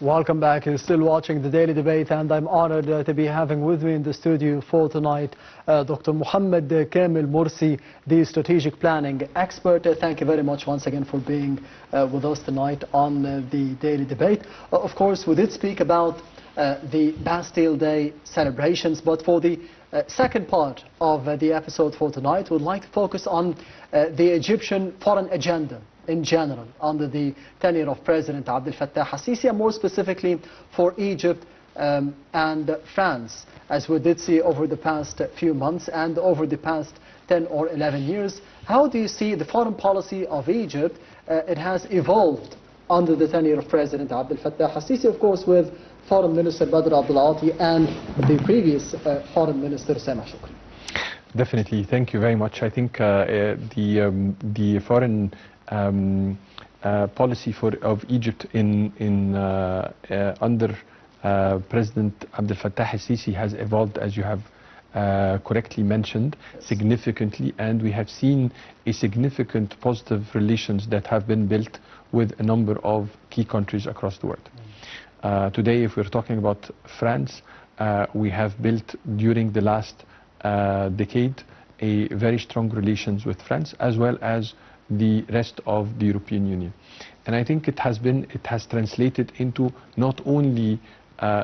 Welcome back. You're still watching the Daily Debate, and I'm honored to be having with me in the studio for tonight Dr. Mohammed Kamil Mursi, the strategic planning expert. Thank you very much once again for being with us tonight on the Daily Debate. Of course, we did speak about the Bastille Day celebrations, but for the second part of the episode for tonight, we'd like to focus on the Egyptian foreign agenda in general under the tenure of President Abdel Fattah al-Sisi, and more specifically for Egypt and France, as we did see over the past few months and over the past 10 or 11 years. How do you see the foreign policy of Egypt? It has evolved under the tenure of President Abdel Fattah al-Sisi, of course, with Foreign Minister Badr Abdel Ati and the previous Foreign Minister Sameh Shukri. Definitely, thank you very much. I think the foreign policy of Egypt under President Abdel Fattah al-Sisi has evolved, as you have correctly mentioned, significantly, and we have seen a significant positive relations that have been built with a number of key countries across the world. Today, if we're talking about France, we have built during the last decade a very strong relations with France, as well as the rest of the European Union. And I think it has translated into not only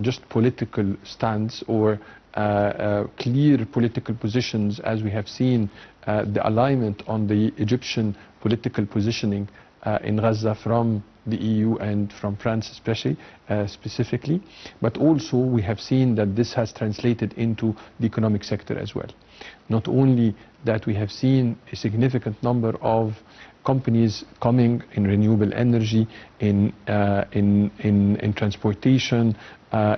just political stance or clear political positions, as we have seen the alignment on the Egyptian political positioning in Gaza from the EU and from France specifically, but also we have seen that this has translated into the economic sector as well. Not only that, we have seen a significant number of companies coming in renewable energy, in transportation,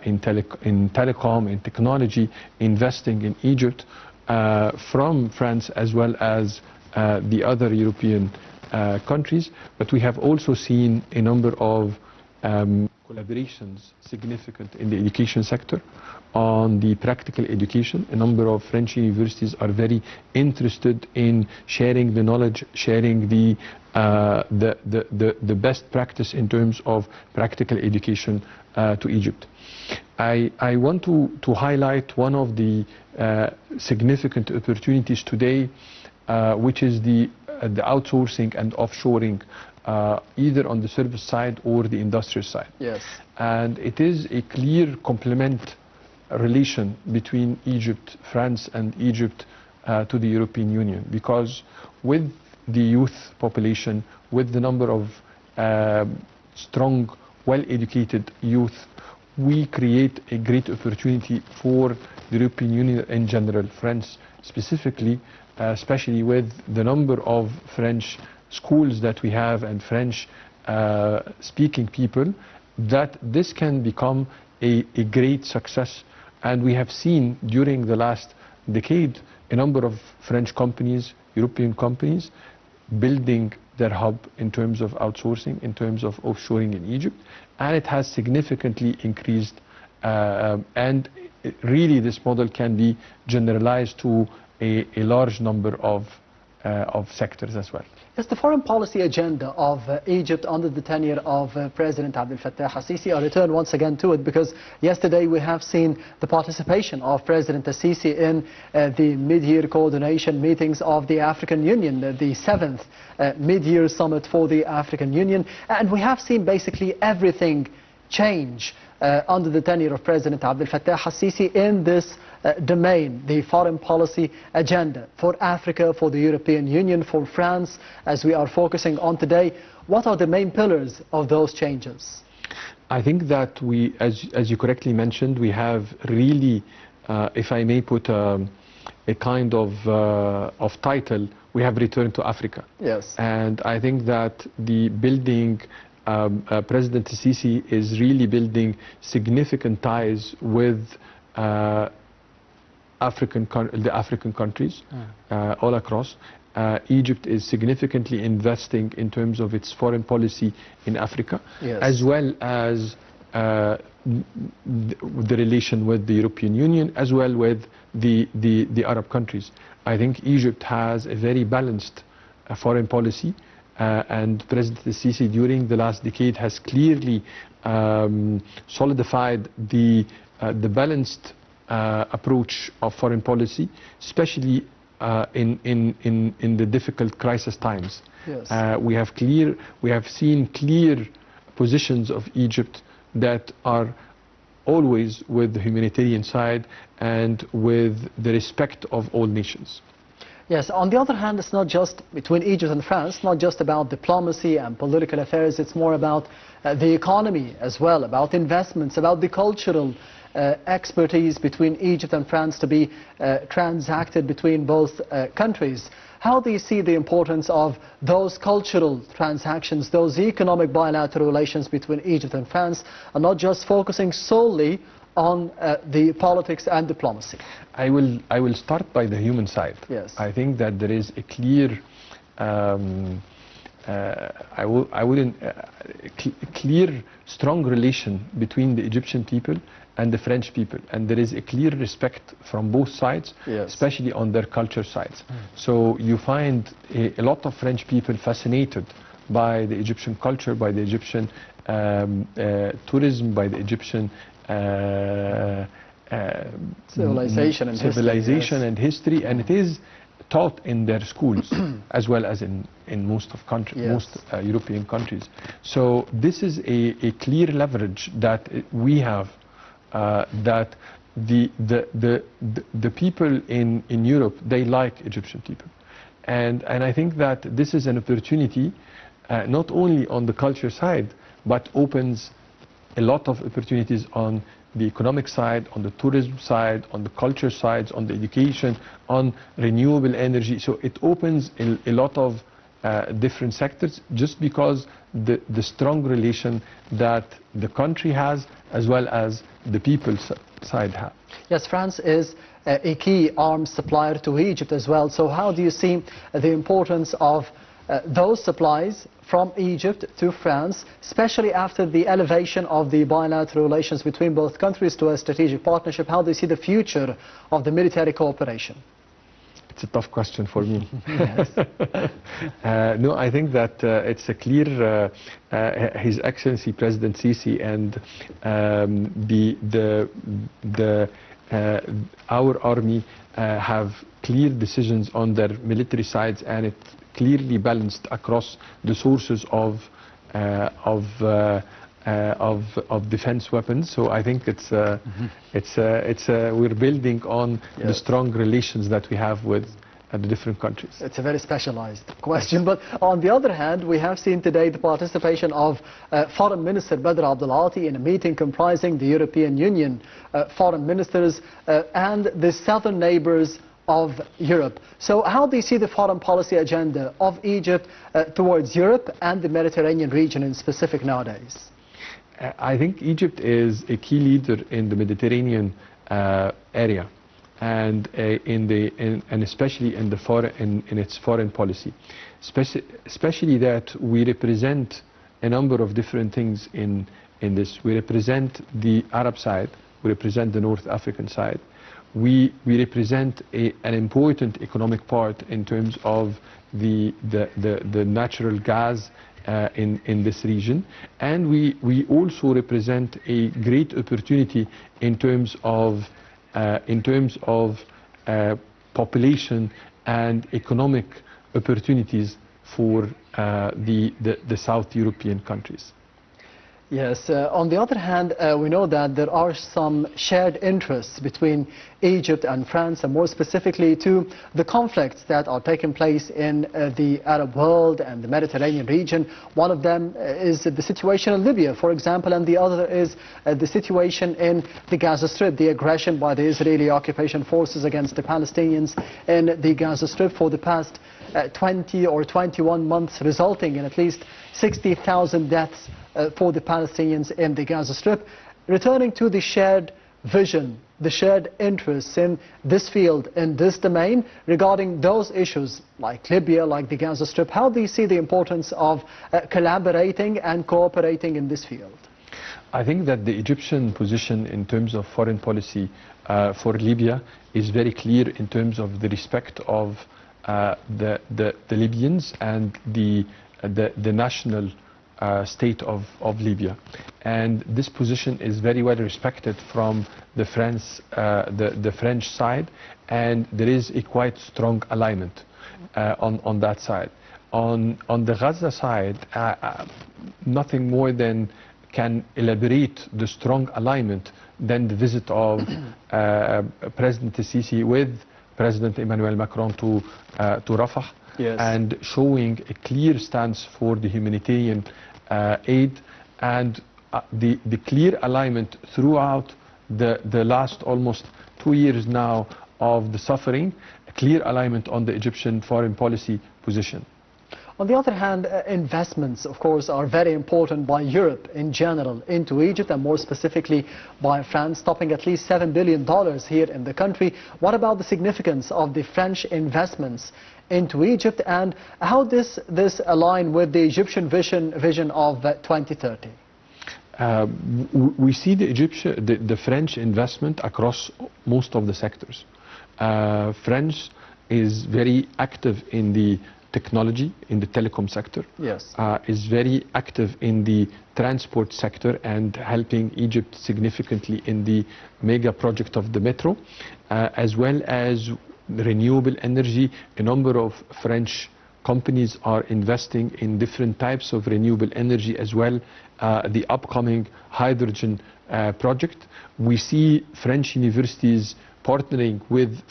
in telecom, in technology, investing in Egypt from France as well as the other European countries. But we have also seen a number of collaborations significant in the education sector. On the practical education, a number of French universities are very interested in sharing the knowledge, sharing the best practice in terms of practical education to Egypt. I want to highlight one of the significant opportunities today, which is the outsourcing and offshoring, either on the service side or the industrial side. Yes. And it is a clear complement relation between Egypt, France and Egypt to the European Union, because with the youth population, with the number of strong, well-educated youth, we create a great opportunity for the European Union in general, France specifically, especially with the number of French schools that we have and French speaking people, that this can become a great success. And we have seen during the last decade a number of French companies, European companies, building their hub in terms of outsourcing, in terms of offshoring in Egypt, and it has significantly increased. And really, this model can be generalized to a large number of sectors as well. Yes, the foreign policy agenda of Egypt under the tenure of President Abdel Fattah al-Sisi. I'll return once again to it, because yesterday we have seen the participation of President al-Sisi in the mid-year coordination meetings of the African Union, the 7th mid-year summit for the African Union, and we have seen basically everything change under the tenure of President Abdel Fattah al-Sisi in this domain, the foreign policy agenda for Africa, for the European Union, for France, as we are focusing on today. What are the main pillars of those changes? I think that we, as you correctly mentioned, we have really, if I may put a kind of title, we have returned to Africa. Yes. And I think that the building President al-Sisi is really building significant ties with the African countries all across. Egypt is significantly investing in terms of its foreign policy in Africa, yes, as well as the relation with the European Union, as well with the Arab countries. I think Egypt has a very balanced foreign policy, and President Sisi during the last decade has clearly solidified the balanced approach of foreign policy, especially in the difficult crisis times. Yes. We have seen clear positions of Egypt that are always with the humanitarian side and with the respect of all nations. Yes, on the other hand, it's not just between Egypt and France, not just about diplomacy and political affairs, it's more about the economy as well, about investments, about the cultural expertise between Egypt and France to be transacted between both countries. How do you see the importance of those cultural transactions, those economic bilateral relations between Egypt and France, and not just focusing solely on the politics and diplomacy? I will start by the human side. Yes. I think that there is a clear clear strong relation between the Egyptian people and the French people, and there is a clear respect from both sides, yes, especially on their culture sides. So you find a lot of French people fascinated by the Egyptian culture, by the Egyptian tourism, by the Egyptian civilization and civilization history, and history, and it is taught in their schools as well as in most of countries, most European countries. So this is a clear leverage that we have, that the people in Europe, they like Egyptian people, and I think that this is an opportunity not only on the culture side, but opens a lot of opportunities on the economic side, on the tourism side, on the culture sides, on the education, on renewable energy. So it opens a lot of different sectors, just because the strong relation that the country has as well as the people's side have. Yes, France is a key arms supplier to Egypt as well. So how do you see the importance of those supplies from Egypt to France, especially after the elevation of the bilateral relations between both countries to a strategic partnership? How do you see the future of the military cooperation? It's a tough question for me. Yes. No, I think that it's a clear, His Excellency President Sisi and our army have clear decisions on their military sides, and it clearly balanced across the sources of defense weapons. So I think we're building on the strong relations that we have with the different countries. It's a very specialized question, but on the other hand, we have seen today the participation of Foreign Minister Badr Abdulati in a meeting comprising the European Union foreign ministers and the southern neighbors of Europe. So how do you see the foreign policy agenda of Egypt towards Europe and the Mediterranean region in specific nowadays? I think Egypt is a key leader in the Mediterranean area, and especially in its foreign policy, especially that we represent a number of different things in this. We represent the Arab side, we represent the North African side. We represent an important economic part in terms of the natural gas in this region, and we also represent a great opportunity in terms of population and economic opportunities for the South European countries. Yes, on the other hand, we know that there are some shared interests between Egypt and France, and more specifically to the conflicts that are taking place in the Arab world and the Mediterranean region. One of them is the situation in Libya, for example, and the other is the situation in the Gaza Strip, the aggression by the Israeli occupation forces against the Palestinians in the Gaza Strip for the past 20 or 21 months, resulting in at least 60,000 deaths for the Palestinians in the Gaza Strip. Returning to the shared vision, the shared interests in this field, in this domain, regarding those issues like Libya, like the Gaza Strip, how do you see the importance of collaborating and cooperating in this field? I think that the Egyptian position in terms of foreign policy for Libya is very clear in terms of the respect of the Libyans and the the national state of Libya. And this position is very well respected from the French side, and there is a quite strong alignment on that side. On the Gaza side, nothing more than can elaborate the strong alignment than the visit of President Sisi with President Emmanuel Macron to Rafah, yes, and showing a clear stance for the humanitarian aid, and the clear alignment throughout the last almost 2 years now of the suffering, a clear alignment on the Egyptian foreign policy position. On the other hand, investments, of course, are very important by Europe in general into Egypt, and more specifically by France, stopping at least $7 billion here in the country. What about the significance of the French investments into Egypt, and how this align with the Egyptian vision of 2030? We see the French investment across most of the sectors. France is very active in the technology, in the telecom sector, yes, is very active in the transport sector and helping Egypt significantly in the mega project of the metro, as well as renewable energy. A number of French companies are investing in different types of renewable energy as well. The upcoming hydrogen project. We see French universities partnering with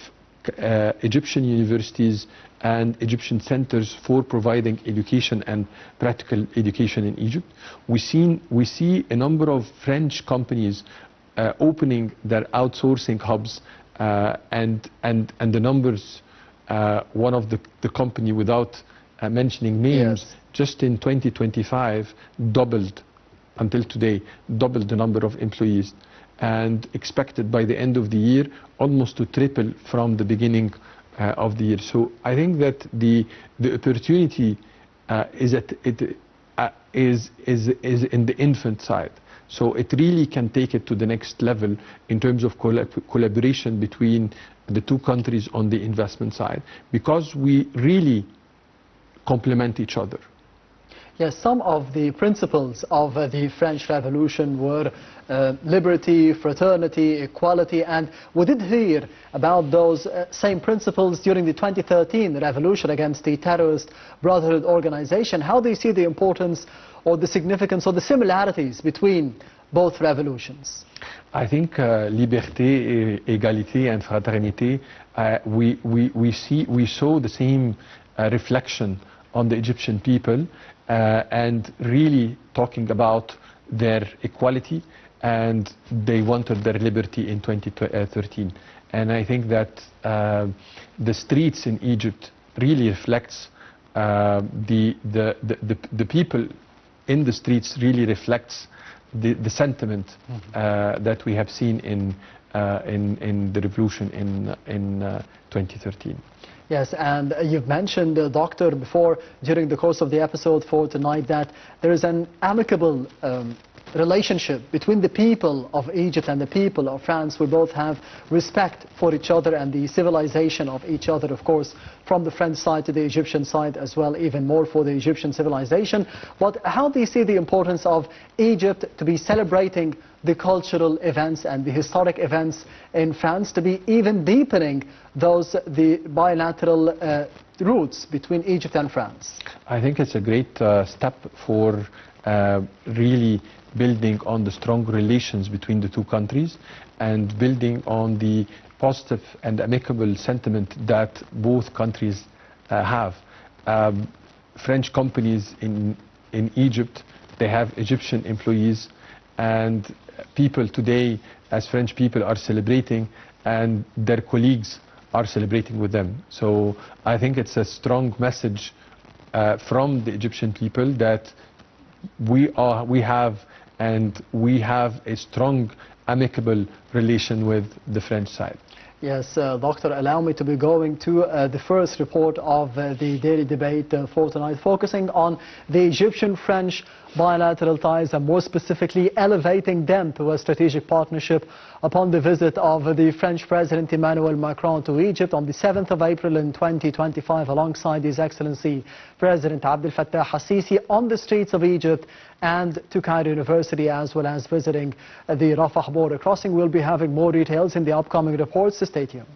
Egyptian universities and Egyptian centers for providing education and practical education in Egypt. We see a number of French companies opening their outsourcing hubs, and the numbers, one of the company, without mentioning names, yes, just in 2025 doubled, until today, doubled the number of employees, and expected by the end of the year almost to triple from the beginning of the year. So I think that the opportunity is in the infant side. So it really can take it to the next level in terms of collaboration between the two countries on the investment side, because we really complement each other. Yes, some of the principles of the French Revolution were liberty, fraternity, equality, and we did hear about those same principles during the 2013 revolution against the terrorist Brotherhood organization. How do you see the importance or the significance or the similarities between both revolutions? I think liberté, égalité, and fraternité, we saw the same reflection on the Egyptian people, and really talking about their equality, and they wanted their liberty in 2013. And I think that the streets in Egypt really reflects the people in the streets really reflects the sentiment that we have seen in the revolution in 2013. Yes, and you've mentioned, Doctor, before, during the course of the episode for tonight, that there is an amicable relationship between the people of Egypt and the people of France. We both have respect for each other and the civilization of each other, of course, from the French side to the Egyptian side as well, even more for the Egyptian civilization. But how do you see the importance of Egypt to be celebrating the cultural events and the historic events in France, to be even deepening the bilateral roots between Egypt and France? I think it's a great step for really building on the strong relations between the two countries and building on the positive and amicable sentiment that both countries have. French companies in Egypt, they have Egyptian employees, and people today, as French people, are celebrating, and their colleagues are celebrating with them. So I think it's a strong message from the Egyptian people that we have a strong amicable relation with the French side. Yes, Doctor, allow me to be going to the first report of the daily debate for tonight, focusing on the Egyptian-French bilateral ties and more specifically elevating them to a strategic partnership upon the visit of the French President Emmanuel Macron to Egypt on the 7th of April in 2025 alongside His Excellency President Abdel Fattah al-Sisi on the streets of Egypt and to Cairo University, as well as visiting the Rafah border crossing. We'll be having more details in the upcoming reports. Stay tuned.